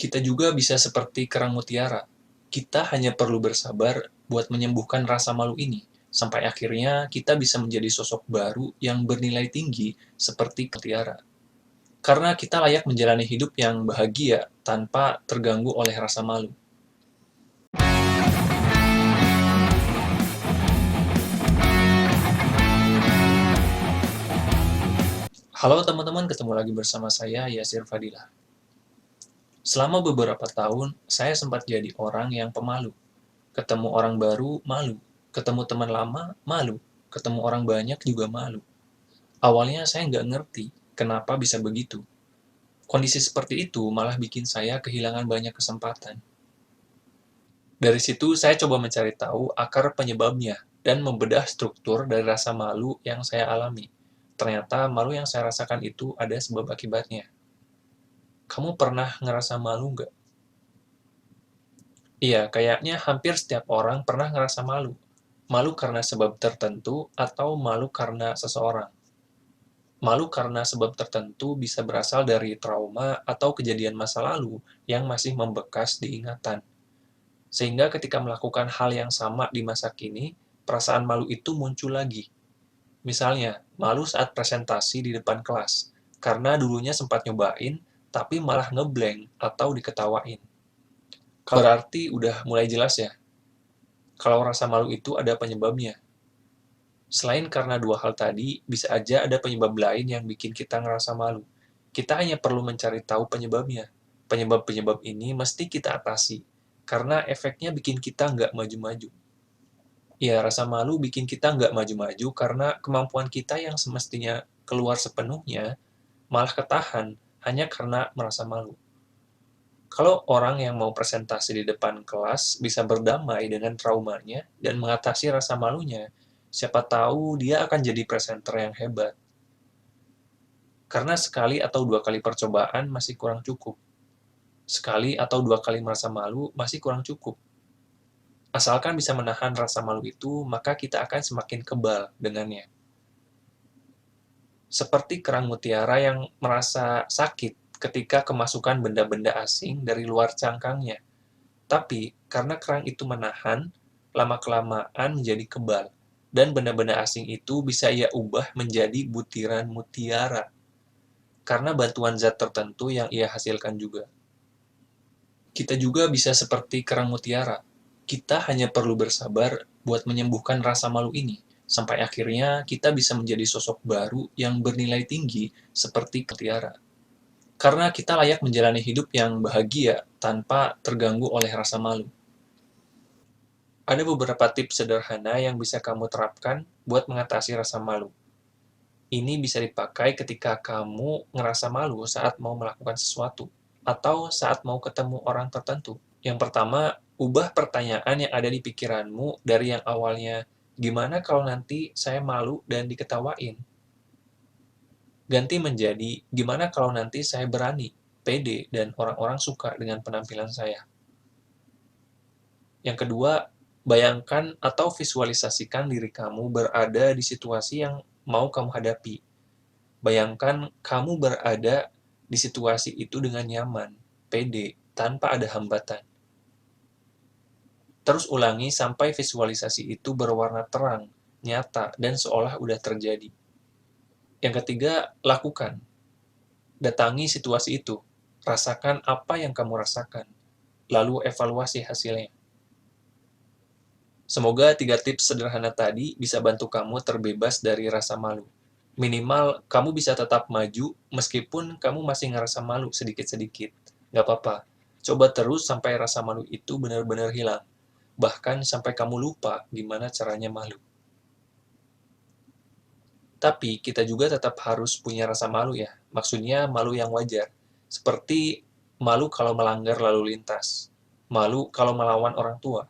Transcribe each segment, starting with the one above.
Kita juga bisa seperti kerang mutiara. Kita hanya perlu bersabar buat menyembuhkan rasa malu ini, sampai akhirnya kita bisa menjadi sosok baru yang bernilai tinggi seperti mutiara. Karena kita layak menjalani hidup yang bahagia tanpa terganggu oleh rasa malu. Halo teman-teman, ketemu lagi bersama saya, Yasir Fadilah. Selama beberapa tahun, saya sempat jadi orang yang pemalu. Ketemu orang baru, malu. Ketemu teman lama, malu. Ketemu orang banyak juga malu. Awalnya saya nggak ngerti kenapa bisa begitu. Kondisi seperti itu malah bikin saya kehilangan banyak kesempatan. Dari situ saya coba mencari tahu akar penyebabnya dan membedah struktur dari rasa malu yang saya alami. Ternyata malu yang saya rasakan itu ada sebab akibatnya. Kamu pernah ngerasa malu nggak? Iya, kayaknya hampir setiap orang pernah ngerasa malu. Malu karena sebab tertentu atau malu karena seseorang. Malu karena sebab tertentu bisa berasal dari trauma atau kejadian masa lalu yang masih membekas di ingatan. Sehingga ketika melakukan hal yang sama di masa kini, perasaan malu itu muncul lagi. Misalnya, malu saat presentasi di depan kelas, karena dulunya sempat nyobain, tapi malah ngeblank atau diketawain. Berarti udah mulai jelas ya, kalau rasa malu itu ada penyebabnya. Selain karena dua hal tadi, bisa aja ada penyebab lain yang bikin kita ngerasa malu. Kita hanya perlu mencari tahu penyebabnya. Penyebab-penyebab ini mesti kita atasi, karena efeknya bikin kita nggak maju-maju. Ya, rasa malu bikin kita nggak maju-maju karena kemampuan kita yang semestinya keluar sepenuhnya malah ketahan hanya karena merasa malu. Kalau orang yang mau presentasi di depan kelas bisa berdamai dengan traumanya dan mengatasi rasa malunya, siapa tahu dia akan jadi presenter yang hebat. Karena sekali atau dua kali percobaan masih kurang cukup. Sekali atau dua kali merasa malu masih kurang cukup. Asalkan bisa menahan rasa malu itu, maka kita akan semakin kebal dengannya. Seperti kerang mutiara yang merasa sakit ketika kemasukan benda-benda asing dari luar cangkangnya. Tapi, karena kerang itu menahan, lama-kelamaan menjadi kebal, dan benda-benda asing itu bisa ia ubah menjadi butiran mutiara, karena bantuan zat tertentu yang ia hasilkan juga. Kita juga bisa seperti kerang mutiara. Kita hanya perlu bersabar buat menyembuhkan rasa malu ini, sampai akhirnya kita bisa menjadi sosok baru yang bernilai tinggi seperti mutiara. Karena kita layak menjalani hidup yang bahagia tanpa terganggu oleh rasa malu. Ada beberapa tips sederhana yang bisa kamu terapkan buat mengatasi rasa malu. Ini bisa dipakai ketika kamu ngerasa malu saat mau melakukan sesuatu, atau saat mau ketemu orang tertentu. Yang pertama, ubah pertanyaan yang ada di pikiranmu dari yang awalnya, gimana kalau nanti saya malu dan diketawain? Ganti menjadi, gimana kalau nanti saya berani, pede, dan orang-orang suka dengan penampilan saya? Yang kedua, bayangkan atau visualisasikan diri kamu berada di situasi yang mau kamu hadapi. Bayangkan kamu berada di situasi itu dengan nyaman, pede, tanpa ada hambatan. Terus ulangi sampai visualisasi itu berwarna terang, nyata, dan seolah udah terjadi. Yang ketiga, lakukan. Datangi situasi itu. Rasakan apa yang kamu rasakan. Lalu evaluasi hasilnya. Semoga 3 tips sederhana tadi bisa bantu kamu terbebas dari rasa malu. Minimal, kamu bisa tetap maju meskipun kamu masih ngerasa malu sedikit-sedikit. Gak apa-apa. Coba terus sampai rasa malu itu benar-benar hilang. Bahkan sampai kamu lupa gimana caranya malu. Tapi kita juga tetap harus punya rasa malu ya. Maksudnya malu yang wajar. Seperti malu kalau melanggar lalu lintas. Malu kalau melawan orang tua.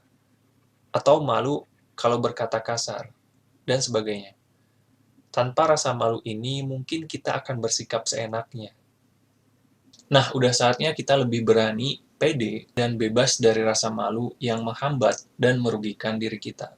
Atau malu kalau berkata kasar. Dan sebagainya. Tanpa rasa malu ini, mungkin kita akan bersikap seenaknya. Nah, udah saatnya kita lebih berani, pede, dan bebas dari rasa malu yang menghambat dan merugikan diri kita.